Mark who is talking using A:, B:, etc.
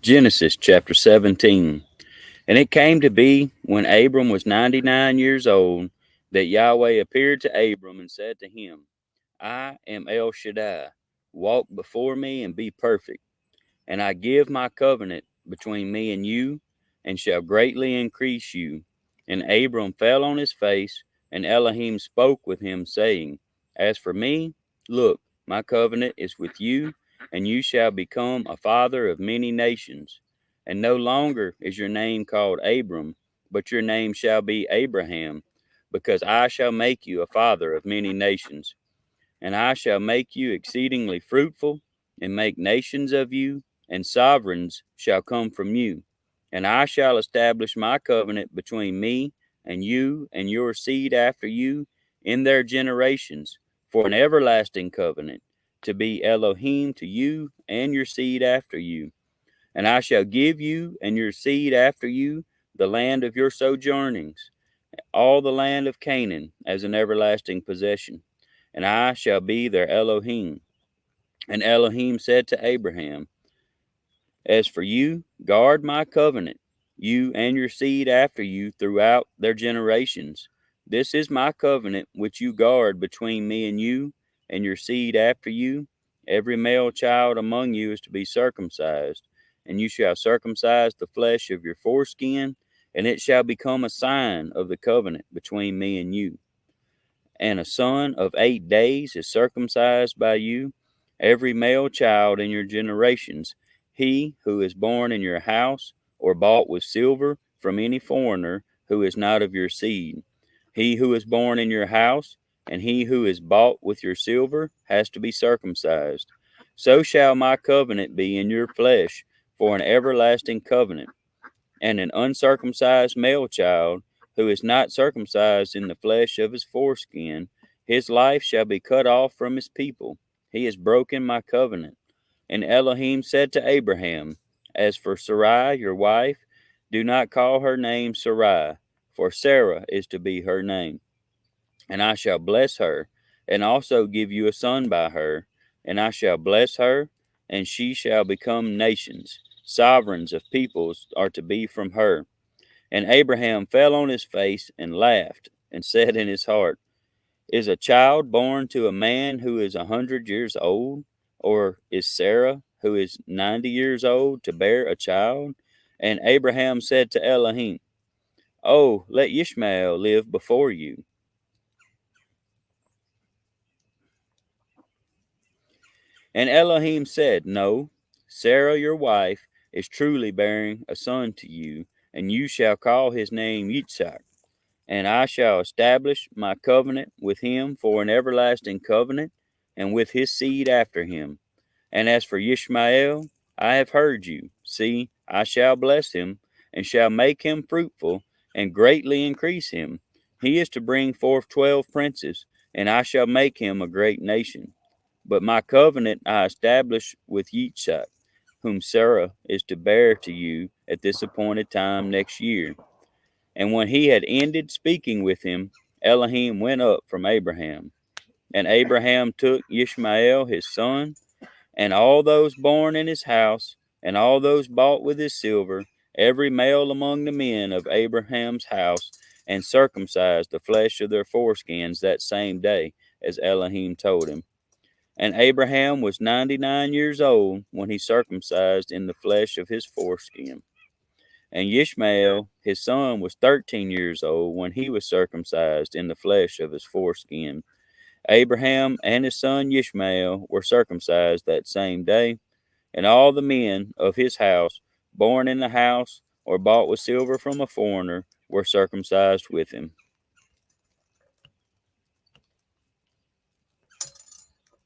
A: Genesis chapter 17. And it came to be, when Abram was 99 years old, that Yahweh appeared to Abram and said to him, I am El Shaddai. Walk before me and be perfect. And I give my covenant between me and you, and shall greatly increase you. And Abram fell on his face, and Elohim spoke with him, saying, As for me, look, my covenant is with you, and you shall become a father of many nations. And no longer is your name called Abram, but your name shall be Abraham, because I shall make you a father of many nations. And I shall make you exceedingly fruitful, and make nations of you, and sovereigns shall come from you. And I shall establish my covenant between me and you and your seed after you in their generations, for an everlasting covenant, to be Elohim to you and your seed after you. And I shall give you and your seed after you the land of your sojournings, all the land of Canaan, as an everlasting possession. And I shall be their Elohim. And Elohim said to Abraham, As for you, guard my covenant, you and your seed after you throughout their generations. This is my covenant which you guard between me and your seed after you. Every male child among you is to be circumcised, and you shall circumcise the flesh of your foreskin, and it shall become a sign of the covenant between me and you. And a son of 8 days is circumcised by you, every male child in your generations, he who is born in your house or bought with silver from any foreigner who is not of your seed. He who is born in your house and he who is bought with your silver has to be circumcised. So shall my covenant be in your flesh for an everlasting covenant. And an uncircumcised male child, who is not circumcised in the flesh of his foreskin, his life shall be cut off from his people. He has broken my covenant. And Elohim said to Abraham, As for Sarai, your wife, do not call her name Sarai, for Sarah is to be her name. And I shall bless her, and also give you a son by her. And I shall bless her, and she shall become nations. Sovereigns of peoples are to be from her. And Abraham fell on his face and laughed, and said in his heart, Is a child born to a man who is 100 years old? Or is Sarah, who is 90 years old, to bear a child? And Abraham said to Elohim, Oh, let Ishmael live before you. And Elohim said, No, Sarah your wife is truly bearing a son to you, and you shall call his name Yitzhak. And I shall establish my covenant with him for an everlasting covenant, and with his seed after him. And as for Ishmael, I have heard you. See, I shall bless him, and shall make him fruitful, and greatly increase him. He is to bring forth 12 princes, and I shall make him a great nation. But my covenant I establish with Yitzhak, whom Sarah is to bear to you at this appointed time next year. And when he had ended speaking with him, Elohim went up from Abraham. And Abraham took Ishmael his son, and all those born in his house, and all those bought with his silver, every male among the men of Abraham's house, and circumcised the flesh of their foreskins that same day, as Elohim told him. And Abraham was 99 years old when he circumcised in the flesh of his foreskin. And Ishmael, his son, was 13 years old when he was circumcised in the flesh of his foreskin. Abraham and his son Ishmael were circumcised that same day, and all the men of his house, born in the house or bought with silver from a foreigner, were circumcised with him.